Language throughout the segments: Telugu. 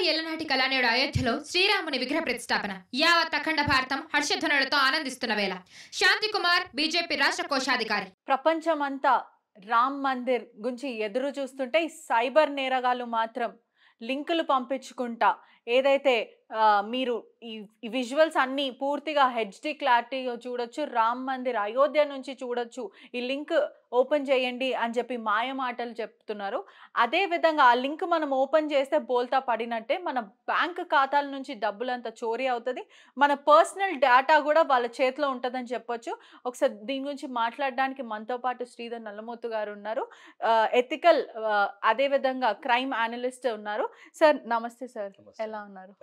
ఏళ్ల నాటి కళానేడు అయోధ్యలో శ్రీరాముని విగ్రహ ప్రతిష్టాపన. యావత్ అఖండ భారతం హర్షధ్వనులతో ఆనందిస్తున్న వేళ శాంతి కుమార్ బీజేపీ రాష్ట్ర కోశాధికారి. ప్రపంచమంతా రామ్ మందిర్ గురించి ఎదురు చూస్తుంటే ఈ సైబర్ నేరగాళ్ళు మాత్రం లింకులు పంపించుకుంటా ఏదైతే మీరు ఈ విజువల్స్ అన్నీ పూర్తిగా హెచ్డి క్లారిటీగా చూడొచ్చు, రామ్ మందిర్ అయోధ్య నుంచి చూడొచ్చు, ఈ లింక్ ఓపెన్ చేయండి అని చెప్పి మాయ మాటలు చెప్తున్నారు. అదేవిధంగా ఆ లింక్ మనం ఓపెన్ చేస్తే బోల్తా పడినట్టే మన బ్యాంక్ ఖాతాల నుంచి డబ్బులంతా చోరీ అవుతుంది, మన పర్సనల్ డేటా కూడా వాళ్ళ చేతిలో ఉంటుందని చెప్పొచ్చు. ఒకసారి దీని గురించి మాట్లాడడానికి మనతో పాటు శ్రీధర్ నల్లమోతు గారు ఉన్నారు, ఎథికల్ అదేవిధంగా క్రైమ్ అనలిస్ట్ ఉన్నారు. సార్ నమస్తే సార్, ఎలా ఉన్నారు?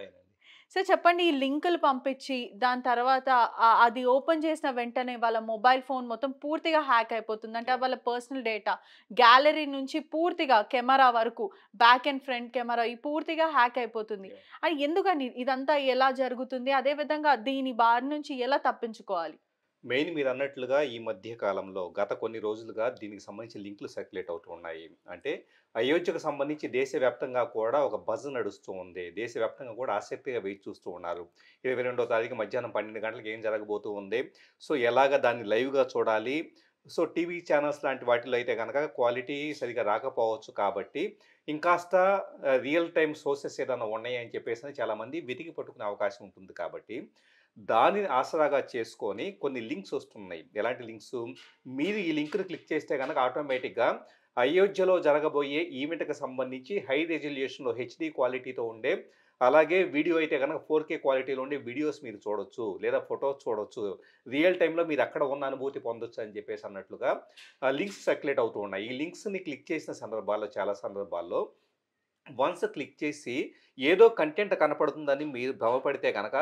సార్ చెప్పండి, ఈ లింకులు పంపించి దాని తర్వాత అది ఓపెన్ చేసిన వెంటనే వాళ్ళ మొబైల్ ఫోన్ మొత్తం పూర్తిగా హ్యాక్ అయిపోతుంది, అంటే వాళ్ళ పర్సనల్ డేటా గ్యాలరీ నుంచి పూర్తిగా కెమెరా వరకు బ్యాక్ అండ్ ఫ్రంట్ కెమెరా ఈ పూర్తిగా హ్యాక్ అయిపోతుంది. అది ఎందుకని ఇదంతా ఎలా జరుగుతుంది, అదేవిధంగా దీని బారి నుంచి ఎలా తప్పించుకోవాలి? మెయిన్ మీరు అన్నట్లుగా ఈ మధ్య కాలంలో గత కొన్ని రోజులుగా దీనికి సంబంధించి లింకులు సర్క్యులేట్ అవుతూ ఉన్నాయి. అంటే అయోధ్యకు సంబంధించి దేశవ్యాప్తంగా కూడా ఒక బజ్ నడుస్తూ ఉంది. దేశవ్యాప్తంగా కూడా ఆసక్తిగా వేచి చూస్తూ ఉన్నారు. 22వ తారీఖు మధ్యాహ్నం 12 గంటలకు ఏం జరగబోతూ ఉంది, సో ఎలాగ దాన్ని లైవ్గా చూడాలి, సో టీవీ ఛానల్స్ లాంటి వాటిలో అయితే కనుక క్వాలిటీ సరిగా రాకపోవచ్చు, కాబట్టి ఇంకాస్త రియల్ టైమ్ సోర్సెస్ ఏదైనా ఉన్నాయని చెప్పేసి చాలామంది వెతికి పట్టుకునే అవకాశం ఉంటుంది. కాబట్టి దానిని ఆసరాగా చేసుకొని కొన్ని లింక్స్ వస్తున్నాయి. ఎలాంటి లింక్స్, మీరు ఈ లింక్ను క్లిక్ చేస్తే కనుక ఆటోమేటిక్గా అయోధ్యలో జరగబోయే ఈవెంట్కి సంబంధించి హై రెజల్యూషన్లో హెచ్డి క్వాలిటీతో ఉండే, అలాగే వీడియో అయితే కనుక 4K క్వాలిటీలో ఉండే వీడియోస్ మీరు చూడొచ్చు, లేదా ఫొటోస్ చూడొచ్చు, రియల్ టైంలో మీరు అక్కడ ఉన్న అనుభూతి పొందొచ్చు అని చెప్పేసి అన్నట్లుగా లింక్స్ సర్క్యులేట్ అవుతూ ఉన్నాయి. ఈ లింక్స్ని క్లిక్ చేసిన సందర్భాల్లో చాలా సందర్భాల్లో వన్స్ క్లిక్ చేసి ఏదో కంటెంట్ కనపడుతుందని మీరు భ్రమపడితే కనుక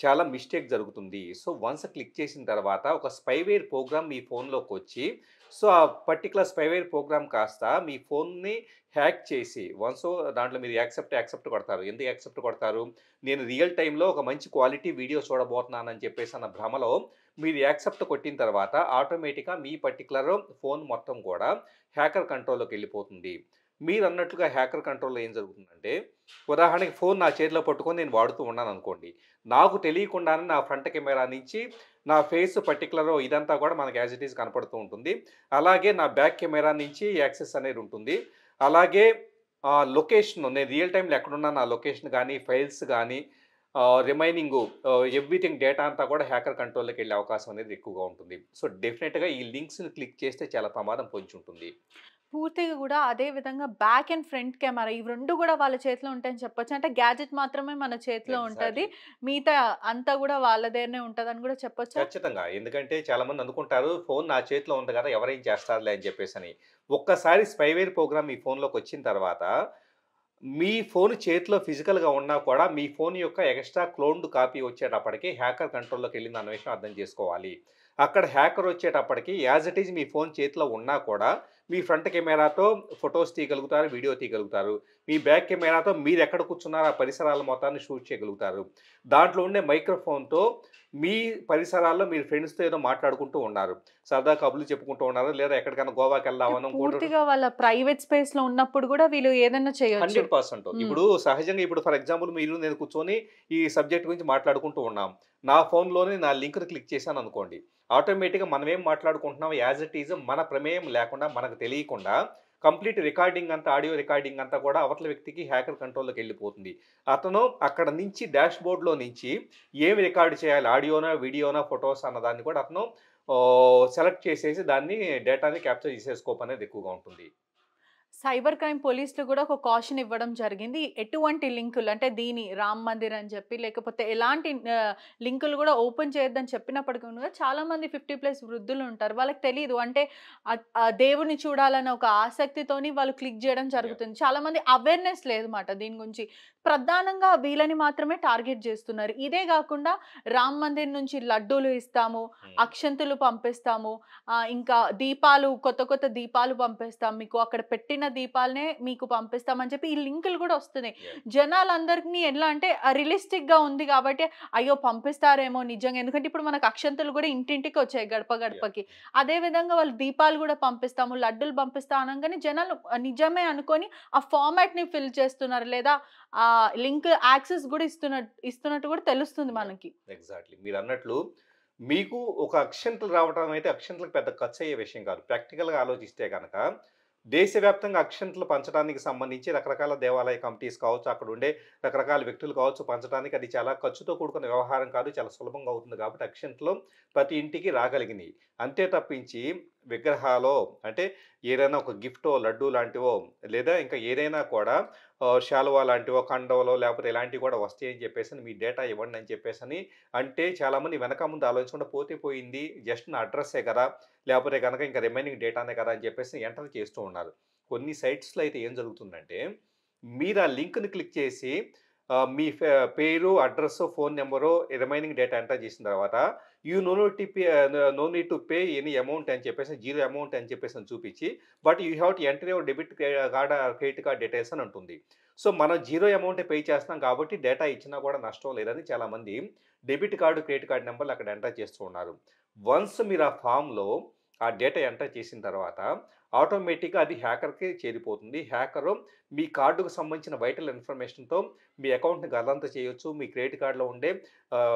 చాలా మిస్టేక్ జరుగుతుంది. సో వన్స్ క్లిక్ చేసిన తర్వాత ఒక స్పైవేర్ ప్రోగ్రామ్ మీ ఫోన్లోకి వచ్చి, సో ఆ పర్టికులర్ స్పైవేర్ ప్రోగ్రామ్ కాస్త మీ ఫోన్ని హ్యాక్ చేసి వన్స్ దాంట్లో మీరు యాక్సెప్ట్ కొడతారు. ఎందుకు యాక్సెప్ట్ కొడతారు, నేను రియల్ టైంలో ఒక మంచి క్వాలిటీ వీడియో చూడబోతున్నానని చెప్పేసి అన్న భ్రమలో మీరు యాక్సెప్ట్ కొట్టిన తర్వాత ఆటోమేటిక్గా మీ పర్టికులర్ ఫోన్ మొత్తం కూడా హ్యాకర్ కంట్రోల్లోకి వెళ్ళిపోతుంది. మీరు అన్నట్లుగా హ్యాకర్ కంట్రోల్లో ఏం జరుగుతుందంటే, ఉదాహరణకి ఫోన్ నా చేతిలో పట్టుకొని నేను వాడుతూ ఉన్నాను అనుకోండి, నాకు తెలియకుండానే నా ఫ్రంట్ కెమెరా నుంచి నా ఫేస్ పర్టికులర్ ఇదంతా కూడా మనకి యాజ్ ఇట్ ఈజ్ కనపడుతూ ఉంటుంది. అలాగే నా బ్యాక్ కెమెరా నుంచి యాక్సెస్ అనేది ఉంటుంది. అలాగే లొకేషన్, నేను రియల్ టైంలో ఎక్కడున్నా నా లొకేషన్ కానీ, ఫైల్స్ కానీ, రిమైనింగ్ ఎవ్రీథింగ్ డేటా అంతా కూడా హ్యాకర్ కంట్రోల్లోకి వెళ్ళే అవకాశం అనేది ఎక్కువగా ఉంటుంది. సో డెఫినెట్గా ఈ లింక్స్ని క్లిక్ చేస్తే చాలా ప్రమాదం పొంచి ఉంటుంది. పూర్తిగా కూడా అదే విధంగా బ్యాక్ అండ్ ఫ్రంట్ కెమెరా ఈ రెండు కూడా వాళ్ళ చేతిలో ఉంటాయని చెప్పొచ్చు. అంటే గ్యాడ్జెట్ మాత్రమే మన చేతిలో ఉంటుంది, మిగతా అంతా కూడా వాళ్ళదేనే ఉంటుంది అని కూడా చెప్పొచ్చు. ఖచ్చితంగా, ఎందుకంటే చాలా మంది అనుకుంటారు ఫోన్ నా చేతిలో ఉంది కదా ఎవరేం చేస్తారులే అని చెప్పేసి అని. ఒక్కసారి స్పైవేర్ ప్రోగ్రామ్ మీ ఫోన్లోకి వచ్చిన తర్వాత మీ ఫోన్ చేతిలో ఫిజికల్గా ఉన్నా కూడా మీ ఫోన్ యొక్క ఎక్స్ట్రా క్లోన్డ్ కాపీ వచ్చేటప్పటికి హ్యాకర్ కంట్రోల్లోకి వెళ్ళింది అన్న విషయం అర్థం చేసుకోవాలి. అక్కడ హ్యాకర్ వచ్చేటప్పటికి as it is me phone చేతిలో ఉన్నా కూడా మీ ఫ్రంట్ కెమెరాతో ఫొటోస్ తీయగలుగుతారు, వీడియో తీయగలుగుతారు. మీ బ్యాక్ కెమెరాతో మీరు ఎక్కడ కూర్చున్నారో ఆ పరిసరాల మొత్తాన్ని షూట్ చేయగలుగుతారు. దాంట్లో ఉండే మైక్రోఫోన్తో మీ పరిసరాల్లో మీరు ఫ్రెండ్స్తో ఏదో మాట్లాడుకుంటూ ఉన్నారు, సరదా కబుర్లు చెప్పుకుంటూ ఉన్నారు, లేదా ఎక్కడికైనా గోవాకి వెళ్దామని పూర్తిగా వాళ్ళ ప్రైవేట్ స్పేస్ లో ఉన్నప్పుడు కూడా వీళ్ళు ఏదైనా చేయొచ్చు 100%. ఇప్పుడు సహజంగా ఇప్పుడు ఫర్ ఎగ్జాంపుల్ మీరు నేను కూర్చొని ఈ సబ్జెక్ట్ గురించి మాట్లాడుకుంటూ ఉన్నాం, నా ఫోన్లోనే నా లింక్ని క్లిక్ చేశాను అనుకోండి, ఆటోమేటిక్గా మనం ఏం మాట్లాడుకుంటున్నాం యాజ్ ఇట్ ఈజ్ మన ప్రమేయం లేకుండా మనకు తెలియకుండా కంప్లీట్ రికార్డింగ్ అంతా, ఆడియో రికార్డింగ్ అంతా కూడా అవతల వ్యక్తికి హ్యాకర్ కంట్రోల్లోకి వెళ్ళిపోతుంది. అతను అక్కడ నుంచి డాష్ బోర్డ్లో నుంచి ఏమి రికార్డు చేయాలి, ఆడియోనా, వీడియోనా, ఫొటోస్ అన్నదాన్ని కూడా అతను సెలెక్ట్ చేసేసి దాన్ని డేటాని క్యాప్చర్ చేసే స్కోప్ అనేది ఎక్కువగా ఉంటుంది. సైబర్ క్రైమ్ పోలీసులు కూడా ఒక కాషన్ ఇవ్వడం జరిగింది, ఎటువంటి లింకులు అంటే దీని రామ్ మందిర్ అని చెప్పి లేకపోతే ఎలాంటి లింకులు కూడా ఓపెన్ చేయొద్దని చెప్పినప్పటికీ కూడా చాలా మంది 50+ వృద్ధులు ఉంటారు, వాళ్ళకి తెలియదు, అంటే దేవుని చూడాలన్న ఒక ఆసక్తితోని వాళ్ళు క్లిక్ చేయడం జరుగుతుంది. చాలా మంది అవేర్నెస్ లేదన్నమాట దీని గురించి, ప్రధానంగా వీళ్ళని మాత్రమే టార్గెట్ చేస్తున్నారు. ఇదే కాకుండా రామ్ మందిర్ నుంచి లడ్డూలు ఇస్తాము, అక్షంతులు పంపిస్తాము, ఇంకా దీపాలు, కొత్త కొత్త దీపాలు పంపిస్తాం, మీకు అక్కడ పెట్టిన దీపాలనే మీకు పంపిస్తామని చెప్పి ఈ లింకులు కూడా వస్తున్నాయి. Yeah. జనాలందరికీ ఎలా అంటే రియలిస్టిక్‌గా ఉంది కాబట్టి అయ్యో! పంపిస్తారేమో నిజంగా. ఎందుకంటే ఇప్పుడు మనకు అక్షంతలు కూడా ఇంటింటికి వచ్చాయి గడప గడపకి. అదే విధంగా వాళ్ళు దీపాలు కూడా పంపిస్తాము, లడ్డూలు పంపిస్తా అనంగానే జనాలు నిజమే అనుకోని ఆ ఫార్మాట్‌ని ఫిల్ చేస్తున్నారు. లేదా లింక్ యాక్సెస్ కూడా ఇస్తున్నట్టు కూడా తెలుస్తుంది మనకి. ఎగ్జాక్ట్లీ మీరన్నట్లు మీకు ఒక అక్షంతలు రావడం అయితే అక్షంతలకు పెద్ద ఖర్చు అయ్యే విషయం కాదు. ప్రాక్టికల్‌గా ఆలోచిస్తే గనక దేశవ్యాప్తంగా అక్షంతలు పంచడానికి సంబంధించి రకరకాల దేవాలయ కమిటీస్ కావచ్చు, అక్కడ ఉండే రకరకాల వ్యక్తులు కావచ్చు పంచడానికి అది చాలా ఖర్చుతో కూడుకున్న వ్యవహారం కాదు. చాలా సులభంగా అవుతుంది కాబట్టి అక్షంతలు ప్రతి ఇంటికి రాగలిగినాయి. అంతే తప్పించి విగ్రహాలో అంటే ఏదైనా ఒక గిఫ్టో, లడ్డూ లాంటివో లేదా ఇంకా ఏదైనా కూడా శాలువా లాంటివో, కండవలో లేకపోతే ఇలాంటివి కూడా వస్తాయని చెప్పేసని మీ డేటా ఇవ్వండి అని చెప్పేసని అంటే చాలామంది వెనక ముందు ఆలోచించకుండా పోతే పోయింది జస్ట్ నా అడ్రస్సే కదా లేకపోతే కనుక ఇంకా రిమైనింగ్ డేటానే కదా అని చెప్పేసి ఎంటర్ చేస్తూ ఉన్నారు. కొన్ని సైట్స్‌లో అయితే ఏం జరుగుతుందంటే మీరు ఆ లింక్‌ని క్లిక్ చేసి మీ పేరు, address, phone number, remaining data enter చేసిన తర్వాత you know need to pay any amount అని చెప్పేసి 0 అమౌంట్ అని చెప్పేసి చూపించి but you have to enter your debit card or credit card details అని ఉంటుంది. సో మనం 0 అమౌంటే పే చేస్తున్నాం కాబట్టి డేటా ఇచ్చినా కూడా నష్టం లేదని చాలామంది డెబిట్ కార్డు, క్రెడిట్ కార్డ్ నెంబర్లు అక్కడ ఎంటర్ చేస్తూ ఉన్నారు. వన్స్ మీరు ఆ ఫామ్‌లో ఆ డేటా ఎంటర్ చేసిన తర్వాత ఆటోమేటిక్‌గా అది హ్యాకర్‌కి చేరిపోతుంది. హ్యాకరు మీ కార్డుకు సంబంధించిన వైటల్ ఇన్ఫర్మేషన్‌తో మీ అకౌంట్‌ని గల్లంతు చేయొచ్చు. మీ క్రెడిట్ కార్డ్‌లో ఉండే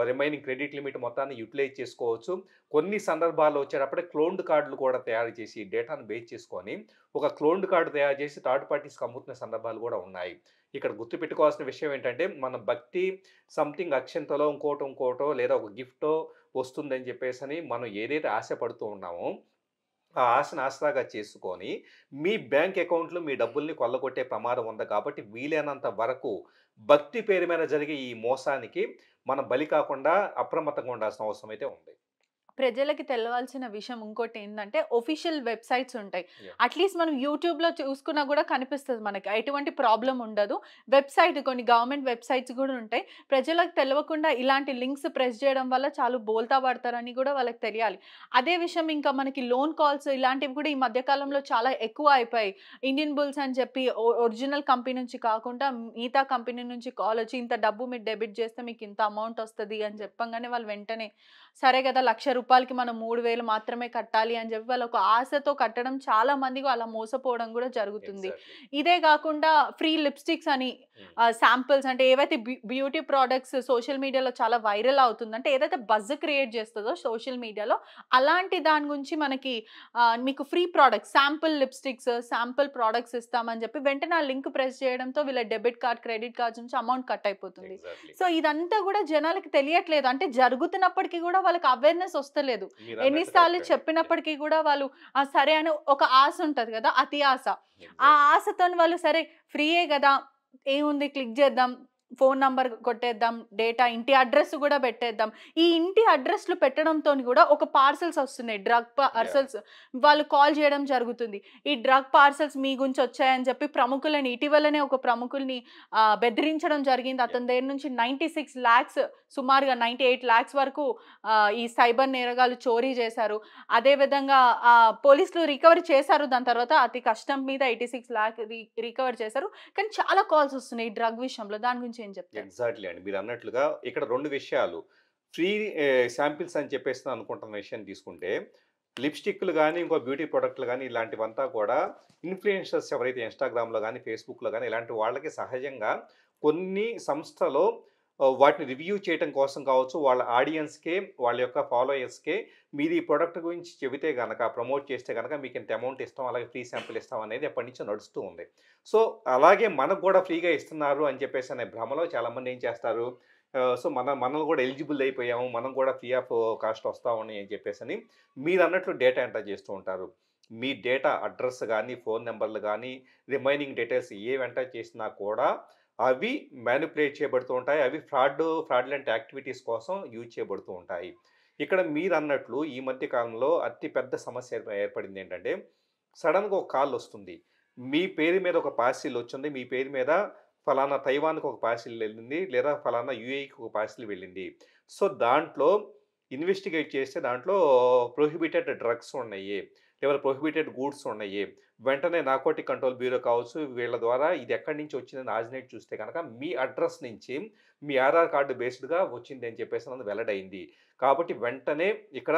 రిమైనింగ్ క్రెడిట్ లిమిట్ మొత్తాన్ని యుటిలైజ్ చేసుకోవచ్చు. కొన్ని సందర్భాల్లో వచ్చేటప్పటికి క్లోన్డ్ కార్డులు కూడా తయారు చేసి డేటాను బేస్ చేసుకొని ఒక క్లోన్డ్ కార్డ్ తయారు చేసి థర్డ్ పార్టీస్‌కి అమ్ముతున్న సందర్భాలు కూడా ఉన్నాయి. ఇక్కడ గుర్తుపెట్టుకోవాల్సిన విషయం ఏంటంటే మన భక్తి సంథింగ్ అక్షంతలో ఇంకోటో లేదా ఒక గిఫ్టో వస్తుందని చెప్పేసని మనం ఏదైతే ఆశపడుతూ ఉన్నామో ఆ ఆశను ఆసరాగా చేసుకొని మీ బ్యాంక్ అకౌంట్‌లో మీ డబ్బుల్ని కొల్లగొట్టే ప్రమాదం ఉంది కాబట్టి వీలైనంత వరకు భక్తి పేరు మీద జరిగే ఈ మోసానికి మనం బలి కాకుండా అప్రమత్తంగా ఉండాల్సిన అవసరం అయితే ఉంది. ప్రజలకి తెలవాల్సిన విషయం ఇంకోటి ఏంటంటే ఒఫీషియల్ వెబ్సైట్స్ ఉంటాయి. Yeah. అట్లీస్ట్ మనం యూట్యూబ్‌లో చూసుకున్నా కూడా కనిపిస్తది మనకి. ఎటువంటి ప్రాబ్లమ్ ఉండదు. కొన్ని గవర్నమెంట్ వెబ్సైట్స్ కూడా ఉంటాయి. ప్రజలకు తెలవకుండా ఇలాంటి లింక్స్ ప్రెస్ చేయడం వల్ల చాలా బోల్తా పడతారని కూడా వాళ్ళకి తెలియాలి. అదే విషయం ఇంకా మనకి లోన్ కాల్స్ ఇలాంటివి కూడా ఈ మధ్య కాలంలో చాలా ఎక్కువ అయిపోయాయి. ఇండియన్ బుల్స్ అని చెప్పి ఒరిజినల్ కంపెనీ నుంచి కాకుండా మిగతా కంపెనీ నుంచి కాల్ వచ్చి ఇంత డబ్బు మీరు డెబిట్ చేస్తే మీకు ఇంత అమౌంట్ వస్తది అని చెప్పంగానే వాళ్ళు వెంటనే సరే కదా ₹1,00,000 మనం 3,000 మాత్రమే కట్టాలి అని చెప్పి వాళ్ళు ఒక ఆశతో కట్టడం చాలా మందికి అలా మోసపోవడం కూడా జరుగుతుంది. ఎగ్జాక్ట్‌లీ. ఇదే కాకుండా ఫ్రీ లిప్‌స్టిక్స్ అని శాంపిల్స్ అంటే ఏవైతే బ్యూటీ ప్రొడక్ట్స్ సోషల్ మీడియాలో చాలా వైరల్ అవుతుంది. అంటే ఏదైతే బజ్ క్రియేట్ చేస్తదో సోషల్ మీడియాలో అలాంటి దాని గురించి మనకి మీకు free products sample lipsticks, sample products ఇస్తామని చెప్పి వెంటనే ఆ లింక్ ప్రెస్ చేయడంతో వీళ్ళ డెబిట్ కార్డ్, క్రెడిట్ కార్డ్స్ నుంచి అమౌంట్ కట్ అయిపోతుంది. ఎగ్జాక్ట్‌లీ. సో ఇదంతా కూడా జనాలకి తెలియట్లేదు. అంటే జరుగుతున్నప్పటికీ కూడా వాళ్ళకి అవేర్‌నెస్ వస్తలేదు. మీరన్నట్టు ఎన్నిసార్లు కరెక్టే. చెప్పినప్పటికీ కూడా వాళ్ళు సరే అని ఒక ఆశ ఉంటది కదా! అతి ఆశ. ఆ ఎగ్జాక్ట్‌లీ. ఆశతోని వాళ్ళు సరే ఫ్రీయే గదా! ఏముంది క్లిక్ చేద్దాం. ఫోన్ నంబర్ కొట్టేద్దాం. డేటా ఇంటి అడ్రెస్ కూడా పెట్టేద్దాం. ఈ ఇంటి అడ్రెస్‌లు పెట్టడంతోని కూడా ఒక పార్సెల్స్ వస్తున్నాయి. డ్రగ్ పార్సెల్స్ వాళ్ళు కాల్ చేయడం జరుగుతుంది. ఈ డ్రగ్ పార్సెల్స్ మీ గురించి వచ్చాయని చెప్పి ఇటీవలనే ఒక ప్రముఖుల్ని బెదిరించడం జరిగింది. అతని దగ్గర నుంచి 96 lakhs సుమారుగా 98 lakhs వరకు ఈ సైబర్ నేరగాళ్ళు చోరీ చేశారు. అదే విధంగా పోలీసులు రికవరీ చేశారు. దాని తర్వాత అతి కష్టం మీద 86 lakh రికవర్ చేశారు. కానీ చాలా కాల్స్ వస్తున్నాయి ఈ డ్రగ్ విషయంలో. దాని గురించి ఏం చెప్తారు? ఎగ్జాక్ట్‌లీ అండి. మీరన్నట్లుగా ఇక్కడ 2 విషయాలు. ఫ్రీ శాంపిల్స్ అని చెప్పేసి అనుకుంటున్న విషయం తీసుకుంటే, లిప్‌స్టిక్‌లు గానీ, ఇంకో బ్యూటీ ప్రొడక్ట్‌లు గానీ ఇలాంటివంతా కూడా ఇన్‌ఫ్లుయెన్సర్స్ ఎవరైతే ఇన్‌స్టాగ్రామ్‌లో గానీ, ఫేస్‌బుక్‌లో గానీ ఇలాంటి వాళ్ళకి సహజంగా కొన్ని సంస్థలో వాటిని రివ్యూ చేయటం కోసం కావచ్చు, వాళ్ళ ఆడియన్స్‌కే, వాళ్ళ యొక్క ఫాలోయర్స్‌కే మీరు ఈ ప్రొడక్ట్ గురించి చెబితే గనక, ప్రమోట్ చేస్తే గనక మీకు ఇంత అమౌంట్ ఇస్తాం, అలాగే ఫ్రీ శాంపిల్ ఇస్తాం అనేది ఎప్పటినుంచో నడుస్తూ ఉంది. సో, అలాగే మనకు కూడా ఫ్రీగా ఇస్తున్నారు అని చెప్పేసి అనే భ్రమలో చాలామంది ఏం చేస్తారు, సో మనం కూడా ఎలిజిబుల్ అయిపోయాము, మనం కూడా ఫ్రీ ఆఫ్ కాస్ట్ వస్తా ఉన్నాయి అని చెప్పేసని మీరన్నట్లు డేటా ఎంటర్ చేస్తూ ఉంటారు. మీ డేటా అడ్రస్ గానీ, ఫోన్ నంబర్లు గానీ, రిమైనింగ్ డీటెయిల్స్ ఏవి ఎంటర్ చేసినా కూడా అవి మ్యానిపులేట్ చేయబడుతూ ఉంటాయి. అవి ఫ్రాడ్యులెంట్ యాక్టివిటీస్ కోసం యూజ్ చేయబడుతూ ఉంటాయి. ఇక్కడ మీరన్నట్లు ఈ మధ్య కాలంలో అతి పెద్ద సమస్య ఏర్పడింది ఏంటంటే, సడన్‌గా ఒక కాల్ వస్తుంది. మీ పేరు మీద ఒక పార్సిల్ వచ్చింది. మీ పేరు మీద ఫలానా తైవాన్‌కి ఒక పార్సిల్ వెళ్ళింది. లేదా ఫలానా యూఏఈకి ఒక పార్సిల్ వెళ్ళింది. సో, దాంట్లో ఇన్వెస్టిగేట్ చేస్తే దాంట్లో ప్రొహిబిటెడ్ డ్రగ్స్ ఉన్నాయి. ఏమైనా ప్రొహిబిటెడ్ గూడ్స్ ఉన్నాయి, వెంటనే నార్కోటిక్ కంట్రోల్ బ్యూరో కావచ్చు, వీళ్ళ ద్వారా ఇది ఎక్కడి నుంచి వచ్చిందని ఆజినేట్ చూస్తే కనుక మీ అడ్రస్ నుంచి మీ ఆధార్ కార్డు బేస్డ్‌గా వచ్చింది అని చెప్పేసి అన్నది వెల్లడైంది. కాబట్టి వెంటనే ఇక్కడ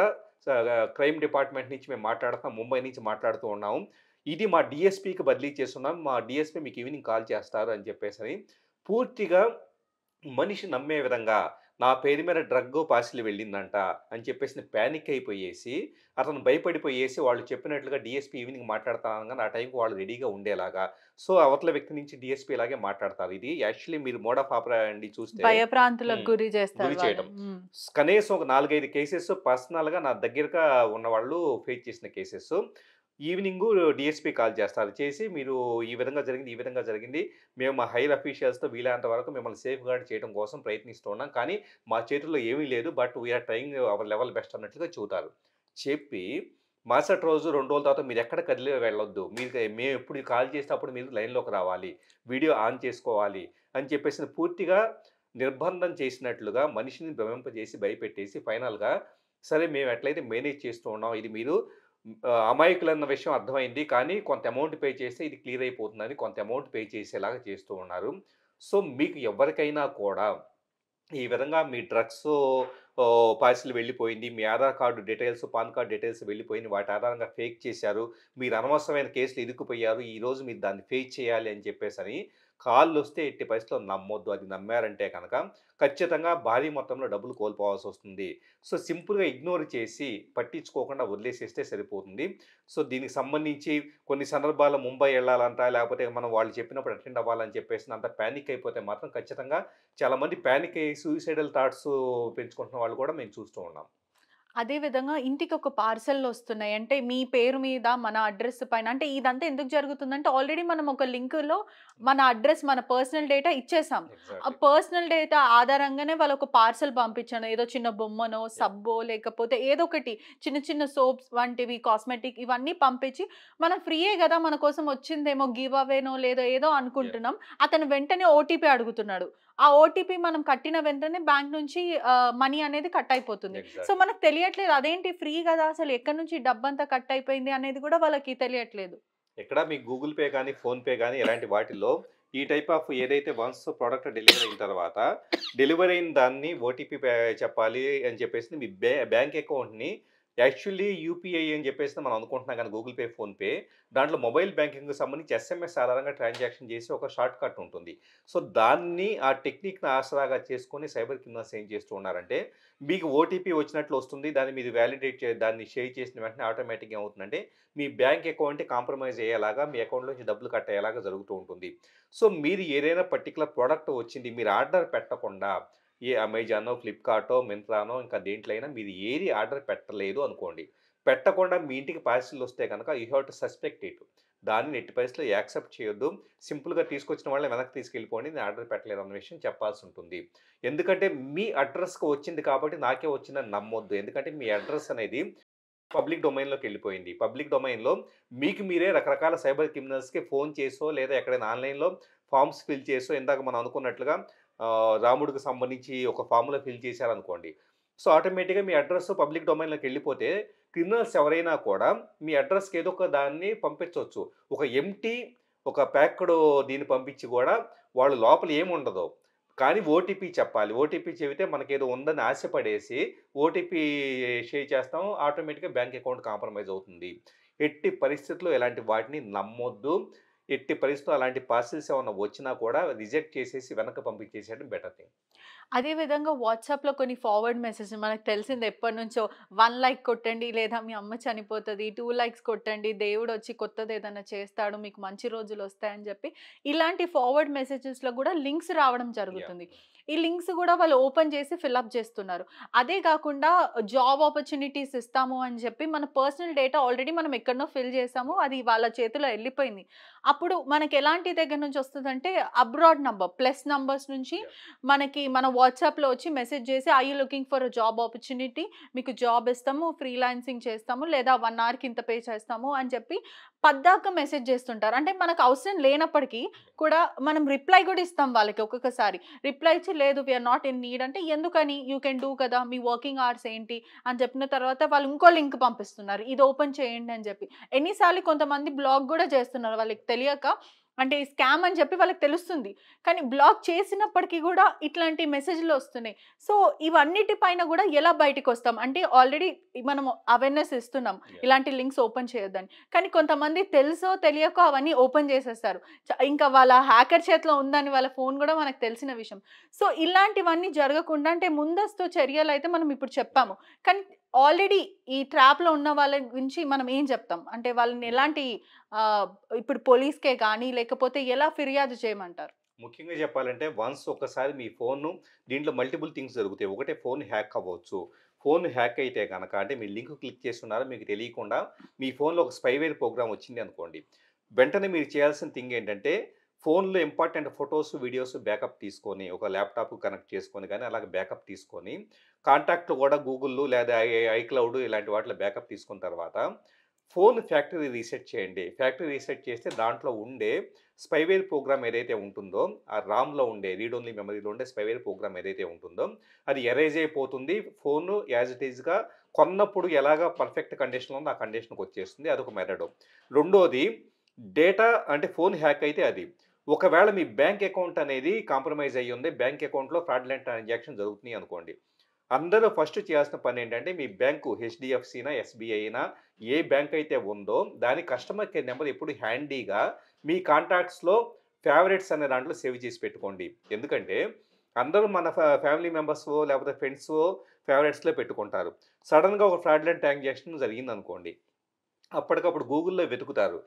క్రైమ్ డిపార్ట్మెంట్ నుంచి మేము మాట్లాడుతున్నాం. ముంబై నుంచి మాట్లాడుతూ ఉన్నాము. ఇది మా డీఎస్పీకి బదిలీ చేస్తున్నాం. మా డీఎస్పీ మీకు ఈవినింగ్ కాల్ చేస్తారు అని చెప్పేసని పూర్తిగా మనిషి నమ్మే విధంగా నా పేరు మీద డ్రగ్ పార్సిల్ వెళ్ళిందంట అని చెప్పేసి పానిక్ అయిపోయేసి, అతను భయపడిపోయేసి వాళ్ళు చెప్పినట్లుగా డీఎస్పీ ఈవినింగ్ మాట్లాడతా అనగానే ఆ టైంకి వాళ్ళు రెడీగా ఉండేలాగా. సో, అవతల వ్యక్తి నుంచి డీఎస్పీ ఇలాగే మాట్లాడతారు. ఇది యాక్చువల్లీ మీరు మోడ్ ఆఫ్ ఆపరాండి చూస్తే భయప్రాంతులకు హ్మ్. గురి చేస్తారు గురి చేయటం. వాళ్ళని. కనీసం ఒక 4, 5 కేసెస్ పర్సనల్‌గా నా దగ్గరగా ఉన్నవాళ్ళు ఫేస్ చేసిన కేసెస్. ఈవినింగు డీఎస్పీ కాల్ చేస్తారు. చేసి మీరు ఈ విధంగా జరిగింది, ఈ విధంగా జరిగింది. మేము మా హైర్ అఫీషియల్స్‌తో వీలైనంత వరకు మిమ్మల్ని సేఫ్‌గార్డ్ చేయడం కోసం ప్రయత్నిస్తున్నాం. కానీ మా చేతుల్లో ఏమీ లేదు. But we are trying our level best అన్నట్లుగా చెబుతారు. చెప్పి మరుసటి రోజు 2 రోజుల తర్వాత మీరెక్కడ కదిలి వెళ్ళొద్దు. మేము ఎప్పుడు కాల్ చేసినప్పుడు మీరు లైన్‌లోకి రావాలి. వీడియో ఆన్ చేసుకోవాలి అని చెప్పేసి పూర్తిగా నిర్బంధం చేసినట్లుగా మనిషిని భ్రమింపజేసి, భయపెట్టేసి ఫైనల్‌గా సరే మేము ఎట్లయితే మేనేజ్ చేస్తూ ఉన్నాం. ఇది మీరు అమాయకులన్న విషయం అర్థమైంది. కానీ కొంత అమౌంట్ పే చేస్తే ఇది క్లియర్ అయిపోతుందని కొంత అమౌంట్ పే చేసేలాగా చేస్తూ ఉన్నారు. సో, మీకు ఎవ్వరికైనా కూడా ఈ విధంగా మీ డ్రగ్స్ పార్సిల్ వెళ్ళిపోయింది. మీ Aadhaar card details, PAN card details వెళ్ళిపోయింది. వాటి ఆధారంగా ఫేక్ చేశారు. మీరు అనవసరమైన కేసులు ఇరుక్కుపోయారు. ఈరోజు మీరు దాన్ని ఫేస్ చేయాలి అని చెప్పేసని కాల్‌లొస్తే ఎట్టి పరిస్థితిలో నమ్మొద్దు. అది నమ్మారంటే కనుక ఖచ్చితంగా భారీ మొత్తంలో డబ్బులు కోల్పోవాల్సొస్తుంది. సో, సింపుల్‌గా ఇగ్నోర్ చేసి పట్టించుకోకుండా వదిలేసేస్తే సరిపోతుంది. సో, దీనికి సంబంధించి కొన్ని సందర్భాల్లో ముంబై ఎళ్ళాలంట, లేకపోతే మనం వాళ్ళు చెప్పినప్పుడు అటెండ్ అవ్వాలని చెప్పేసి అంత పానిక్ అయిపోతే మాత్రం ఖచ్చితంగా చాలామంది పానిక్ అయ్యి సూయిసైడల్ థాట్స్ పెంచుకుంటున్న వాళ్ళు కూడా మేము చూస్తూ ఉన్నాం. అదే విధంగా ఇంటికి ఒక పార్సెల్‌లు వస్తున్నాయి. అంటే మీ పేరు మీద మన అడ్రెస్ పైన అంటే ఇదంతా ఎందుకు జరుగుతుందంటే ఆల్రెడీ మనం ఒక లింక్‌లో మన అడ్రెస్, మన పర్సనల్ డేటా ఇచ్చేసాం. ఆ ఎగ్జాక్ట్‌లీ. పర్సనల్ డేటా ఆధారంగానే వాళ్ళొక పార్సెల్ పంపించాను. ఏదో చిన్న బొమ్మనో, యాహ్! సబ్బో లేకపోతే ఏదో ఒకటి చిన్న చిన్న సోప్స్ వంటివి, కాస్మెటిక్ ఇవన్నీ పంపించి మనం ఫ్రీయే గదా! మన కోసం వచ్చిందేమో గివ్ అవేనో లేదో ఏదో యాహ్! అనుకుంటున్నాం. అతను వెంటనే ఓటీపీ అడుగుతున్నాడు. ఆ ఓటీపీ మనం కట్టిన వెంటనే బ్యాంక్ నుంచి మనీ అనేది కట్ అయిపోతుంది. So, exactly. మనకు తెలియట్లేదు. అదేంటి ఫ్రీ గదా! అసలు ఎక్కడి నుంచి డబ్బంతా కట్ అయిపోయింది అనేది గూడా వాళ్ళకి తెలియట్లేదు. ఇక్కడ మీ గూగుల్ పే గానీ, ఫోన్‌పే గానీ ఇలాంటి వాటిల్లో ఈ టైప్ ఆఫ్ ఏదైతే వన్స్ ప్రొడక్ట్ డెలివరీ అయిన తర్వాత డెలివరీ అయిన దాన్ని ఓటీపీ చెప్పాలి అని చెప్పేసి మీ బ్యాంక్ అకౌంట్‌ని యాక్చువల్లీ యూపీఐ అని చెప్పేసి మనం అనుకుంటున్నాం కానీ గూగుల్ పే, ఫోన్‌పే దాంట్లో మొబైల్ బ్యాంకింగ్‌కి సంబంధించి ఎస్ఎంఎస్ ఆధారంగా ట్రాన్సాక్షన్ చేసి ఒక షార్ట్ కట్ ఉంటుంది. సో, దాన్ని ఆ టెక్నిక్‌ని ఆసరాగా చేసుకొని సైబర్ క్రిమినల్స్ ఏం చేస్తూ ఉన్నారంటే మీకు ఓటీపీ వచ్చినట్లు వస్తుంది. దాన్ని మీరు వాలిడేట్ దాన్ని షేర్ చేసిన వెంటనే ఆటోమేటిక్‌గా ఏమవుతుందంటే మీ బ్యాంక్ అకౌంట్ కాంప్రమైజ్ అయ్యేలాగా మీ అకౌంట్‌లోంచి డబ్బులు కట్ అయ్యేలాగా జరుగుతూ ఉంటుంది. సో, మీరు ఏదైనా పర్టిక్యులర్ ప్రొడక్ట్ వచ్చింది మీరు ఆర్డర్ పెట్టకుండా ఏ అమెజానో, ఫ్లిప్‌కార్టో, మింత్రానో ఇంకా దేంట్లో అయినా మీరు ఏది ఆర్డర్ పెట్టలేదు అనుకోండి. పెట్టకుండా మీ ఇంటికి పార్సిల్ వస్తే గనక you have to suspect it. దాన్ని ఎట్టి పరిస్థితిలో యాక్సెప్ట్ చేయొద్దు. సింపుల్‌గా తీసుకొచ్చిన వాళ్ళని వెనక్కి తీసుకెళ్ళిపోండి. నేను ఆర్డర్ పెట్టలేదు అన్న విషయం చెప్పాల్సి ఉంటుంది. ఎందుకంటే మీ అడ్రెస్‌కి వచ్చింది కాబట్టి నాకే వచ్చిందని నమ్మొద్దు. ఎందుకంటే మీ అడ్రెస్ అనేది పబ్లిక్ డొమైన్‌లోకి వెళ్ళిపోయింది. పబ్లిక్ డొమైన్‌లో మీకు మీరే రకరకాల సైబర్ క్రిమినల్స్‌కి ఫోన్ చేసో లేదా ఎక్కడైనా ఆన్‌లైన్‌లో ఫార్మ్స్ ఫిల్ చేసో ఇందాక మనం అనుకున్నట్లుగా రాముడికి సంబంధించి ఒక ఫార్మ్‌లో ఫిల్ చేశారనుకోండి. సో, ఆటోమేటిక్‌గా మీ అడ్రెస్ పబ్లిక్ డొమైన్‌లోకి వెళ్ళిపోతే క్రిమినల్స్ ఎవరైనా కూడా మీ అడ్రెస్‌కి ఏదో ఒక దాన్ని పంపించొచ్చు. ఒక ఎంప్టీ ఒక ప్యాక్డ్ దీన్ని పంపించి గూడా వాళ్ళు లోపల ఏముండదు. కానీ ఓటీపీ చెప్పాలి. ఓటీపీ చెబితే మనకేదో ఉందని ఆశపడేసి ఓటీపీ షేర్ చేస్తాం. ఆటోమేటిక్‌గా బ్యాంక్ అకౌంట్ కాంప్రమైజ్ అవుతుంది. ఎట్టి పరిస్థితిలో ఇలాంటి వాటిని నమ్మొద్దు. ఎట్టి పరిస్థితిలో అలాంటి పార్సిల్స్ ఏమన్నా వచ్చినా కూడా రిజెక్ట్ చేసేసి వెనక్కి పంపించేసేయడం బెటర్ థింగ్. అదే విధంగా వాట్సాప్‌లో కొన్ని ఫార్వర్డ్ మెసేజ్ మనకు తెలిసింది ఎప్పటినుంచో 1 లైక్ కొట్టండి లేదా మీ అమ్మ చనిపోతది. 2 లైక్స్ కొట్టండి. దేవుడొచ్చి కొత్తదేదన్నా చేస్తాడు. మీకు మంచి రోజులొస్తాయని చెప్పి ఇలాంటి ఫార్వర్డ్ మెసేజెస్‌లో గూడా లింక్స్ రావడం యాహ్! జరుగుతుంది. ఈ లింక్స్ గూడా వాళ్ళు ఓపెన్ చేసి ఫిలప్ చేస్తున్నారు. అదే కాకుండా జాబ్ ఆపర్చునిటీస్ ఇస్తాము అని చెప్పి మన పర్సనల్ డేటా ఆల్రెడీ మనం ఎక్కడనో ఫిల్ చేసాము. అది వాళ్ళ చేతిలో ఎళ్ళిపోయింది. అప్పుడు మనకి ఎలాంటి దగ్గర నుంచి వస్తదంటే అబ్రాడ్ నంబర్ ప్లస్ నంబర్స్ నుంచి యాహ్! మనకి మన వాట్సాప్‌లో వచ్చి మెసేజ్ చేసి I you looking for a job opportunity మీకు జాబ్ ఇస్తాము, ఫ్రీలాన్సింగ్ చేస్తాము లేదా 1 అవర్‌కి ఇంత పే చేస్తాము అని చెప్పి పద్దాక మెసేజ్ చేస్తుంటారు. అంటే మనకు అవసరం లేనప్పటికీ కూడా మనం రిప్లై కూడా ఇస్తాం వాళ్ళకి ఒక్కొక్కసారి. రిప్లై ఇచ్చి లేదు we are not in need అంటే ఎందుకని? యూ కెన్ డూ కదా! మీ వర్కింగ్ అవర్స్ ఏంటి? అని చెప్పిన తర్వాత వాళ్ళు ఇంకో లింక్ పంపిస్తున్నారు. ఇది ఓపెన్ చేయండి అని చెప్పి. ఎన్ని సార్లు కొంతమంది బ్లాక్ కూడా చేస్తున్నారు వాళ్ళకి తెలియక. అంటే ఈ స్కామ్ అని చెప్పి వాళ్ళకి తెలుస్తుంది. కానీ బ్లాక్ చేసినప్పటికీ కూడా ఇట్లాంటి మెసేజ్‌లు వస్తున్నాయి. సో, ఇవన్నిటి పైన కూడా ఎలా బయటికొస్తాం? అంటే ఆల్రెడీ మనం అవేర్‌నెస్ ఇస్తున్నాం. యాహ్! ఇలాంటి లింక్స్ ఓపెన్ చేయొద్దని. కానీ కొంతమంది తెలుసో తెలియకో అవన్నీ ఓపెన్ చేసేస్తారు. ఇంకా వాళ్ళ హ్యాకర్ చేతిలో ఉందని వాళ్ళ ఫోన్ గూడా మనకు తెలిసిన విషయం. సో, ఇలాంటివన్నీ జరగకుండా అంటే ముందస్తు చర్యలైతే మనం ఇప్పుడు చెప్పాము. కానీ ఆల్రెడీ ఈ ట్రాప్‌లో ఉన్న వాళ్ళ గురించి మనం ఏం చెప్తాం? అంటే వాళ్ళని ఎలాంటి ఆహ్, ఇప్పుడు పోలీస్‌కే గానీ లేకపోతే ఎలా ఫిర్యాదు చేయమంటారు? ముఖ్యంగా చెప్పాలంటే వన్స్ ఒక్కసారి మీ ఫోను దీంట్లో మల్టిపుల్ థింగ్స్ జరుగుతాయి. ఒకటే ఫోన్ హ్యాక్ అవ్వచ్చు. ఫోన్ హ్యాక్ అయితే గనక అంటే మీరు లింక్ క్లిక్ చేస్తున్నారో మీకు తెలియకుండా మీ ఫోన్‌లో ఒక స్పైవేర్ ప్రోగ్రామ్ వచ్చింది అనుకోండి. వెంటనే మీరు చేయాల్సిన థింగ్ ఏంటంటే ఫోన్‌లో ఇంపార్టెంట్ ఫోటోస్, వీడియోస్ బ్యాకప్ తీసుకొని ఒక ల్యాప్‌టాప్‌కి కనెక్ట్ చేసుకొని గాని అలాగే బ్యాకప్ తీసుకొని కాంటాక్ట్‌లో కూడా గూగుల్‌లో లేదా ఐక్లౌడ్ ఇలాంటి వాటిలో బ్యాకప్ తీసుకున్న తర్వాత ఫోన్ ఫ్యాక్టరీ రీసెట్ చేయండి. ఫ్యాక్టరీ రీసెట్ చేస్తే దాంట్లో ఉండే స్పైవేర్ ప్రోగ్రామ్ ఏదైతే ఉంటుందో, ఆ రామ్‌లో ఉండే రీడ్ ఓన్లీ మెమరీలో ఉండే స్పైవేర్ ప్రోగ్రామ్ ఏదైతే ఉంటుందో, అది ఎరేజ్ అయిపోతుంది. ఫోను యాజ్ ఇట్ ఈస్‌గా కొన్నప్పుడు ఎలాగా పర్ఫెక్ట్ కండిషన్‌లో ఉందో ఆ కండిషన్‌కొచ్చేస్తుంది. అదొక మెథడు. రెండోది డేటా అంటే ఫోన్ హ్యాక్ అయితే అది. ఒకవేళ మీ బ్యాంక్ అకౌంట్ అనేది కాంప్రమైజ్ అయ్యుంది. బ్యాంక్ అకౌంట్‌లో ఫ్రాడ్యులెంట్ ట్రాన్సాక్షన్ జరుగుతున్నాయి అనుకోండి. అందరూ ఫస్ట్ చేయాల్సిన పనేంటంటే, మీ బ్యాంకు హెచ్‌డీఎఫ్‌సీనా, ఎస్‌బీఐనా ఏ బ్యాంక్ అయితే ఉందో, దాని కస్టమర్ కేర్ నంబర్ ఎప్పుడు హ్యాండీగా మీ కాంటాక్ట్స్‌లో ఫేవరెట్స్ అనే దాంట్లో సేవ్ చేసి పెట్టుకోండి. ఎందుకంటే, అందరూ మన ఫ్యామిలీ మెంబర్సో, లేకపోతే ఫ్రెండ్సో ఫేవరెట్స్‌లో పెట్టుకుంటారు. సడెన్‌గా ఒక ఫ్రాడ్యులెంట్ ట్రాన్సాక్షన్ జరిగిందనుకోండి, అప్పటికప్పుడు గూగుల్‌లో వెతుకుతారు.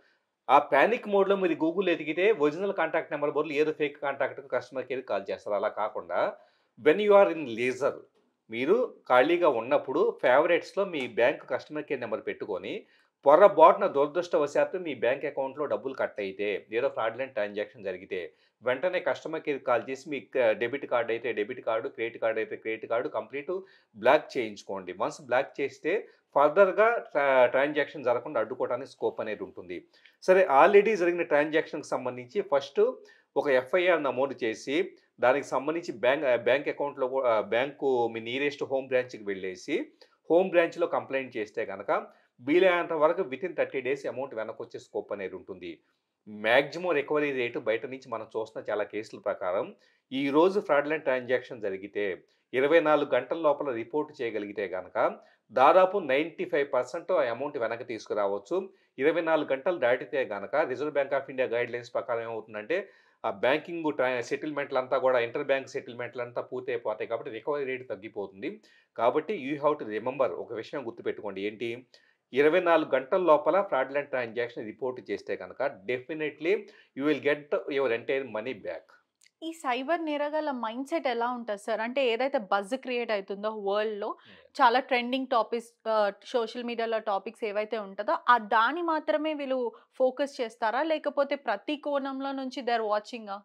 ఆ పానిక్ మోడ్‌లో మీరు గూగుల్ ఎతికితే ఒరిజినల్ కాంటాక్ట్ నంబర్ బదులు ఏదో ఫేక్ కాంటాక్ట్‌కి కస్టమర్ కేర్‌కి కాల్ చేస్తారు. అలా కాకుండా when you are in leisure మీరు ఖాళీగా ఉన్నప్పుడు ఫేవరెట్స్‌లో మీ బ్యాంక్ కస్టమర్ కేర్ నంబర్ పెట్టుకొని, పొరపాటున దురదృష్టవశాత్తు మీ బ్యాంక్ అకౌంట్‌లో డబ్బులు కట్ అయితే, ఏదో ఫ్రాడ్యులెంట్ ట్రాన్సాక్షన్ జరిగితే, వెంటనే కస్టమర్ కేర్‌కి కాల్ చేసి మీ డెబిట్ కార్డ్ అయితే డెబిట్ కార్డ్, క్రెడిట్ కార్డ్ అయితే క్రెడిట్ కార్డ్ కంప్లీట్ బ్లాక్ చేయించుకోండి. వన్స్ బ్లాక్ చేస్తే ఫర్దర్‌గా ట్రాన్సాక్షన్ జరగకుండా అడ్డుకోవడానికి స్కోప్ అనేది ఉంటుంది. సరే ఆల్రెడీ జరిగిన ట్రాన్సాక్షన్‌కి సంబంధించి ఫస్టు ఒక ఎఫ్ఐఆర్ నమోదు చేసి దానికి సంబంధించి బ్యాంక్ అకౌంట్‌లో బ్యాంకు మీ నియరెస్ట్ హోమ్ బ్రాంచ్‌కి వెళ్ళేసి, హోమ్ బ్రాంచ్‌లో కంప్లెయింట్ చేస్తే గనక వీలైనంత వరకు వితిన్ 30 డేస్ అమౌంట్ వెనక్కొచ్చే స్కోప్ అనేది ఉంటుంది. మాక్సిమం రికవరీ రేట్ బయట నుంచి మనం చూస్తున్న చాలా కేసుల ప్రకారం, ఈరోజు ఫ్రాడ్యులెంట్ ట్రాన్సాక్షన్ జరిగితే 24 గంటల లోపల రిపోర్ట్ చేయగలిగితే గనక దాదాపు 95% ఆ అమౌంట్ వెనక్కి తీసుకురావచ్చు. 24 గంటలు దాటితే గనక reserve bank of India guidelines ప్రకారం ఏమవుతుందంటే ఆ బ్యాంకింగ్ సెటిల్మెంట్‌లంతా గూడా ఇంటర్ బ్యాంక్ సెటిల్మెంట్‌లంతా పూర్తయిపోతాయి కాబట్టి రికవరీ రేట్ తగ్గిపోతుంది. కాబట్టి యూ హావ్ టు రిమెంబర్ ఒక విషయం గుర్తుపెట్టుకోండి. ఏంటి? 24 గంటల లోపల ఫ్రాడ్యులెంట్ ట్రాన్సాక్షన్ రిపోర్ట్ చేస్తే గనక definitely you will get your entire money back. ఈ సైబర్ నేరగాళ్ళ మైండ్‌సెట్ ఎలా ఉంటది సార్? అంటే ఏదైతే బజ్ క్రియేట్ అయితుందో వరల్డ్‌లో చాలా ట్రెండింగ్ టాపిక్స్ సోషల్ మీడియాలో టాపిక్స్ ఏవైతే ఉంటదో దాన్ని మాత్రమే వీళ్ళు ఫోకస్ చేస్తారా? లేకపోతే ప్రతి కోణంలో నుంచి దే ఆర్ వాచింగా?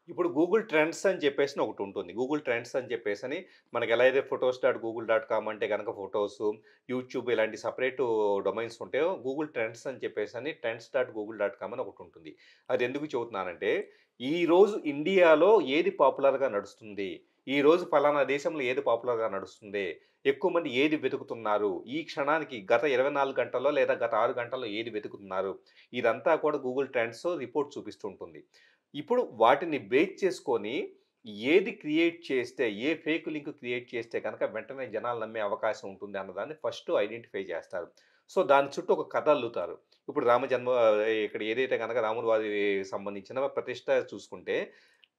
ఇప్పుడు గూగుల్ ట్రెండ్స్ అని చెప్పేసని ఒకటుంటుంది. గూగుల్ ట్రెండ్స్ అని చెప్పేసని మనకి ఎలా అయితే ఫోటోస్.గూగుల్.కామ్ అంటే గనక ఫోటోసు, యూట్యూబ్ ఇలాంటి సెపరేటు డొమైన్స్ ఉంటాయో, గూగుల్ ట్రెండ్స్ అని చెప్పేసని ట్రెండ్స్.గూగుల్.కామ్ అని ఒకటుంటుంది. అది ఎందుకు చెబుతున్నానంటే, ఈరోజు ఇండియాలో ఏది పాపులర్‌గా నడుస్తుంది? ఈరోజు ఫలానా దేశంలో ఏది పాపులర్‌గా నడుస్తుంది? ఎక్కువ మంది ఏది వెతుకుతున్నారు? ఈ క్షణానికి గత 24 గంటల్లో లేదా గత 6 గంటల్లో ఏది వెతుకుతున్నారు? ఇదంతా కూడా గూగుల్ ట్రెండ్స్ రిపోర్ట్ చూపిస్తుంటుంది. ఇప్పుడు వాటిని బేస్ చేసుకొని ఏది క్రియేట్ చేస్తే, ఏ ఫేక్ లింక్ క్రియేట్ చేస్తే గనక వెంటనే జనాలు నమ్మే అవకాశం ఉంటుంది అన్నదాన్ని ఫస్ట్ ఐడెంటిఫై చేస్తారు. సో, దాని చుట్టూ ఒక కథ అల్లుతారు. ఇప్పుడు ఇక్కడ ఏదైతే గనక రాముల వారి సంబంధించిన ప్రతిష్ట చూసుకుంటే,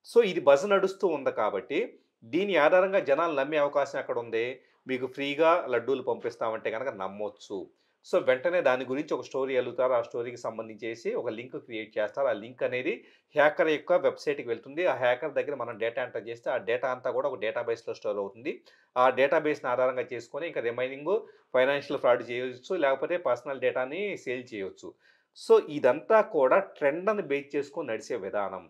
సో, ఇది బజ్ నడుస్తూ ఉంది కాబట్టి, దీని ఆధారంగా జనాలు నమ్మే అవకాశం ఎక్కడుంది? మీకు ఫ్రీగా లడ్డూలు పంపిస్తామంటే గనక నమ్మొచ్చు. సో, వెంటనే దాని గురించి ఒక స్టోరీ అల్లుతారు. ఆ స్టోరీకి సంబంధించేసి ఒక లింక్ క్రియేట్ చేస్తారు. ఆ లింక్ అనేది హ్యాకర్ యొక్క వెబ్‌సైట్‌కి వెళ్తుంది. ఆ హ్యాకర్ దగ్గర మనం డేటా ఎంటర్ చేస్తే, ఆ డేటా అంతా కూడా ఒక డేటాబేస్‌లో స్టోర్ అవుతుంది. ఆ డేటాబేస్‌ని ఆధారంగా చేసుకొని ఇంకా రిమైనింగు ఫైనాన్షియల్ ఫ్రాడ్ చేయొచ్చు. లేకపోతే పర్సనల్ డేటాని సేల్ చేయొచ్చు. సో, ఇదంతా కూడా ట్రెండ్‌ని బేస్ చేసుకొని నడిసే విధానం.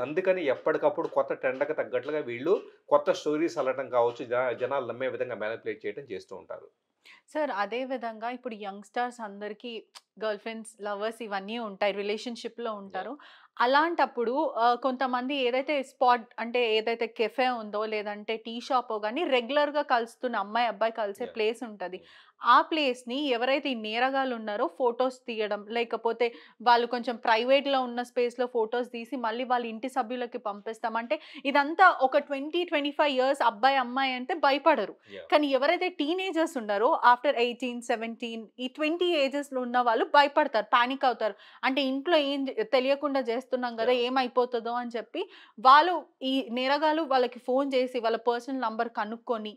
అందుకని ఎప్పటికప్పుడు కొత్త ట్రెండ్‌కి తగ్గట్లుగా వీళ్ళు కొత్త స్టోరీస్ అల్లటం కావచ్చు, జనాలు నమ్మే విధంగా మానిప్యులేట్ చేయడం చేస్తూ ఉంటారు. సార్ అదే విధంగా ఇప్పుడు యంగ్‌స్టర్స్ అందరికీ గర్ల్ ఫ్రెండ్స్, లవర్స్ ఇవన్నీ ఉంటాయి. రిలేషన్‌షిప్‌లో ఉంటారు. అలాంటప్పుడు కొంతమంది ఏదైతే స్పాట్ అంటే ఏదైతే కెఫే ఉందో లేదంటే టీ షాపో గాని రెగ్యులర్‌గా కలుస్తున్న అమ్మాయి, అబ్బాయి కలిసే యాహ్! ప్లేస్ ఉంటది. హ్మ్. ఆ ప్లేస్‌ని ఎవరైతే ఈ నేరగాళ్ళు ఉన్నారో ఫోటోస్ తీయడం, లేకపోతే వాళ్ళు కొంచెం ప్రైవేట్‌లో ఉన్న స్పేస్‌లో ఫోటోస్ తీసి మళ్ళీ వాళ్ళ ఇంటి సభ్యులకి పంపిస్తాం. అంటే ఇదంతా ఒక 20, 25 ఇయర్స్ అబ్బాయి, అమ్మాయి అంటే భయపడరు. యాహ్! కానీ ఎవరైతే టీనేజర్స్ ఉన్నారో ఆఫ్టర్ 18, 17 ఈ 20 ఏజెస్‌లో ఉన్న వాళ్ళు భయపడతారు. పానిక్ అవుతారు. అంటే ఇంట్లో తెలియకుండా చేస్తున్నాం గదా! యాహ్! ఏమైపోతదో అని చెప్పి వాళ్ళు ఈ నేరగాళ్ళు వాళ్ళకి ఫోను చేసి వాళ్ళ పర్సనల్ నంబర్ కనుక్కొని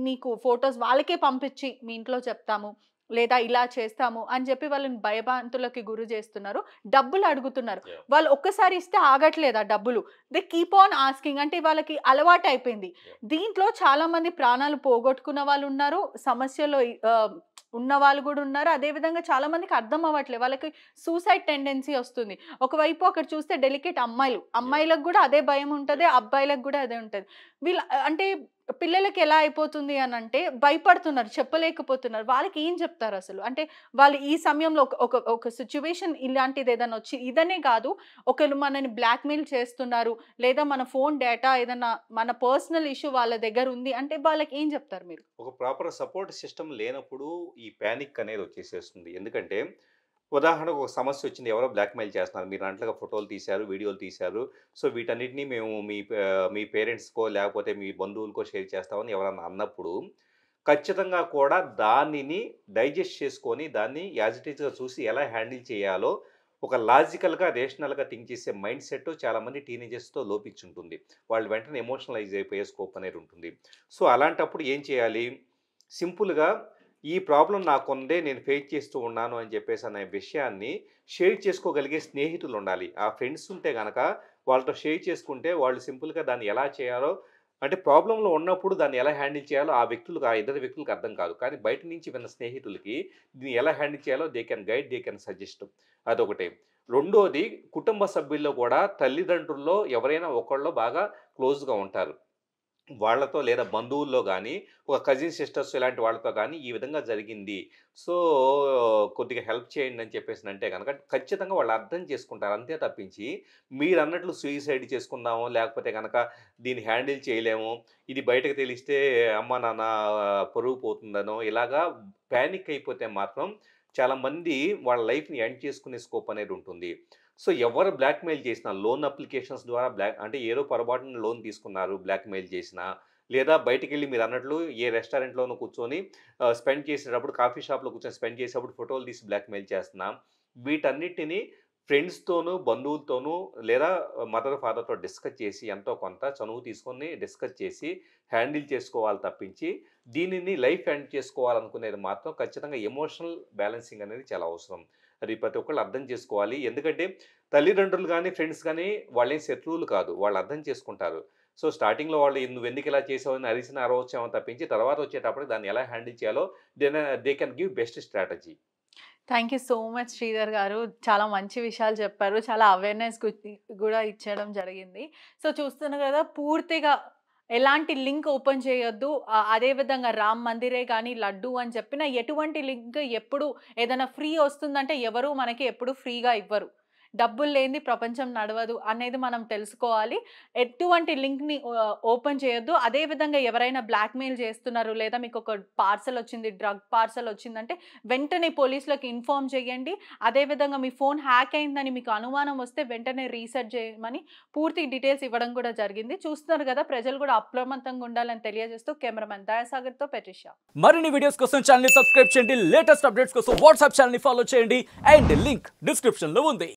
మీకు ఫోటోస్ వాళ్ళకే పంపించి మీ ఇంట్లో చెప్తాము. లేదా ఇలా చేస్తాము అని చెప్పి వాళ్ళని భయభ్రాంతులకి గురి చేస్తున్నారు. డబ్బులు అడుగుతున్నారు. యాహ్! వాళ్ళు ఒక్కసారి ఇస్తే ఆగట్లేదు ఆ డబ్బులు. దే కీప్ ఆన్ ఆస్కింగ్ అంటే వాళ్ళకి అలవాటయిపోయింది. యాహ్! దీంట్లో చాలామంది ప్రాణాలు పోగొట్టుకున్న వాళ్ళున్నారు. సమస్యలో ఉన్నవాళ్ళు గూడా ఉన్నారు. అదే విధంగా చాలా మందికి అర్థం అవ్వట్లేదు. వాళ్ళకి సూసైడ్ టెండెన్సీ ఒస్తుంది. ఒకవైపు అక్కడ చూస్తే డెలికేట్ అమ్మాయిలు. యాహ్! అమ్మాయిలకు గూడా అదే భయం ఉంటది. యెస్. అబ్బాయిలకు గూడా అదే ఉంటది. వీళ్ళ అంటే పిల్లలకి ఎలా అయిపోతుంది అనంటే భయపడుతున్నారు. చెప్పలేకపోతున్నారు. వాళ్ళకి ఏం చెప్తారసలు? అంటే వాళ్ళు ఈ సమయంలో ఒక సిట్యుయేషన్ ఇలాంటిదేదైనా వచ్చి ఇదనే కాదు ఒకళ్ళు మనని బ్లాక్‌మెయిల్ చేస్తున్నారు. లేదా మన ఫోను డేటా ఏదన్నా మన పర్సనల్ ఇష్యూ వాళ్ళ దగ్గరుంది అంటే వాళ్ళకి ఏం చెప్తారు మీరు? ఒక ప్రాపర్ సపోర్ట్ సిస్టమ్ లేనప్పుడు ఈ పానిక్ అనేది వచ్చేసేస్తుంది. ఎందుకంటే ఉదాహరణకు ఒక సమస్య వచ్చింది. ఎవరో బ్లాక్‌మెయిల్ చేస్తున్నారు. మీరు అన్నట్లుగా ఫోటోలు తీశారు, వీడియోలు తీశారు. సో, వీటన్నిటిని మేము మీ పేరెంట్స్‌కో లేకపోతే మీ బంధువులకో షేర్ చేస్తామని ఎవరన్నా అన్నప్పుడు, ఖచ్చితంగా కూడా దానిని డైజెస్ట్ చేసుకొని, దాన్ని యాజ్ ఇట్ ఈజ్‌గా చూసి ఎలా హ్యాండిల్ చేయాలో ఒక లాజికల్‌గా, రేషనల్‌గా థింక్ చేసే మైండ్ సెట్ చాలామంది టీనేజర్స్‌తో లోపించుంటుంది. వాళ్ళు వెంటనే ఎమోషనలైజ్ అయిపోయే స్కోప్ అనేది ఉంటుంది. సో, అలాంటప్పుడు ఏం చేయాలి? సింపుల్‌గా ఈ ప్రాబ్లమ్ నాకుంది. నేను ఫేస్ చేస్తూ ఉన్నాను అని చెప్పేసి అనే విషయాన్ని షేర్ చేసుకోగలిగే స్నేహితులుండాలి. ఆ ఫ్రెండ్స్ ఉంటే గనక వాళ్ళతో షేర్ చేసుకుంటే వాళ్ళు సింపుల్‌గా దాన్ని ఎలా చేయాలో అంటే ప్రాబ్లమ్‌లో ఉన్నప్పుడు దాన్ని ఎలా హ్యాండిల్ చేయాలో ఆ వ్యక్తులకు ఆ ఇద్దరు వ్యక్తులకు అర్థం కాదు. కానీ బయట నుంచి విన్న స్నేహితులకి దీన్ని ఎలా హ్యాండిల్ చేయాలో they can guide, they can suggest. అదొకటి. రెండోది కుటుంబ సభ్యుల్లో కూడా తల్లిదండ్రుల్లో ఎవరైనా ఒకళ్ళు బాగా క్లోజ్‌గా ఉంటారు. వాళ్ళతో లేదా బంధువుల్లో గానీ, ఒక కజిన్ సిస్టర్స్ ఇలాంటి వాళ్ళతో గానీ, ఈ విధంగా జరిగింది. సో, కొద్దిగా హెల్ప్ చేయండి అని చెప్పేసనంటే గనక ఖచ్చితంగా వాళ్ళు అర్థం చేసుకుంటారు. అంతే తప్పించి మీరన్నట్లు సూయిసైడ్ చేసుకుందామో, లేకపోతే గనక దీన్ని హ్యాండిల్ చేయలేము. ఇది బయటకు తెలిస్తే అమ్మా, నాన్న పరువు పోతుందనో, ఇలాగా పానిక్ అయిపోతే మాత్రం చాలామంది వాళ్ళ లైఫ్‌ని ఎండ్ చేసుకునే స్కోప్ అనేది ఉంటుంది. సో, ఎవరు బ్లాక్‌మెయిల్ చేసినా లోన్ అప్లికేషన్స్ ద్వారా అంటే ఏదో పొరపాటున లోన్ తీసుకున్నారు బ్లాక్‌మెయిల్ చేసినా, లేదా బయటికెళ్ళి మీరన్నట్లు ఏ రెస్టారెంట్‌లోనో కూర్చొని స్పెండ్ చేసేటప్పుడు కాఫీ షాప్‌లో కూర్చొని స్పెండ్ చేసేటప్పుడు ఫోటోలు తీసి బ్లాక్‌మెయిల్ చేస్తున్నా, వీటన్నిటిని ఫ్రెండ్స్‌తోనూ, బంధువులతోనూ లేదా మదర్, ఫాదర్‌తో డిస్కస్ చేసి ఎంతో కొంత చనువు తీసుకొని డిస్కస్ చేసి హ్యాండిల్ చేసుకోవాలి తప్పించి, దీనిని లైఫ్ ఎండ్ చేసుకోవాలనుకునేది మాత్రం ఖచ్చితంగా ఎమోషనల్ బ్యాలెన్సింగ్ అనేది చాలా అవసరం. అది ప్రతి ఒక్కళ్ళు అర్థం చేసుకోవాలి. ఎందుకంటే తల్లిదండ్రులు గానీ, ఫ్రెండ్స్ గానీ వాళ్ళేం శత్రువులు కాదు. వాళ్ళు అర్థం చేసుకుంటారు. సో, స్టార్టింగ్‌లో వాళ్ళు నువ్వెందుకు ఇలా చేసావు అని అరిసినా, అరవచ్చేమో తప్పించి తర్వాత వచ్చేటప్పటికి దాన్ని ఎలా హ్యాండిల్ చేయాలో they can give best strategy. Thank you so much Sridhar గారు. చాలా మంచి విషయాలు చెప్పారు. చాలా అవేర్‌నెస్ గూడా ఇచ్చడం జరిగింది. సో, చూస్తున్నారు గదా! పూర్తిగా ఎలాంటి లింక్ ఓపెన్ చేయొద్దు. అదే విధంగా రామ్ మందిరే గాని, లడ్డూ అని చెప్పిన ఎటువంటి లింక్ ఎప్పుడు ఏదైనా ఫ్రీ ఒస్తుందంటే ఎవరు మనకి ఎప్పుడు ఫ్రీగా ఇవ్వరు. డబ్బులు లేనిది ప్రపంచం నడవదు అనేది మనం తెలుసుకోవాలి. ఎటువంటి లింక్‌ని ఓపెన్ చేయొద్దు. అదే విధంగా ఎవరైనా బ్లాక్‌మెయిల్ చేస్తున్నారు లేదా మీకొక పార్సెల్ ఒచ్చింది, డ్రగ్ పార్సెల్ ఒచ్చిందంటే వెంటనే పోలీసులకి ఇన్ఫార్మ్ చేయండి. అదే విధంగా మీ ఫోన్ హ్యాక్ అయిందని మీకు అనుమానం వస్తే వెంటనే రీసెట్ చేయమని పూర్తి డీటెయిల్స్ ఇవ్వడం కూడా జరిగింది. చూస్తున్నారు కదా! ప్రజలు కూడా అప్రమత్తంగా ఉండాలని తెలియజేస్తూ కెమెరామెన్ దయాసాగర్‌తో పెట్రిషా. మరిన్ని వీడియోస్ కోసం ఛానల్ ని సబ్స్క్రైబ్ చేయండి. లేటెస్ట్ అప్డేట్స్ కోసం వాట్సాప్ ఛానల్ ని ఫాలో చేయండి. అండ్ లింక్ డిస్క్రిప్షన్ లో ఉంది.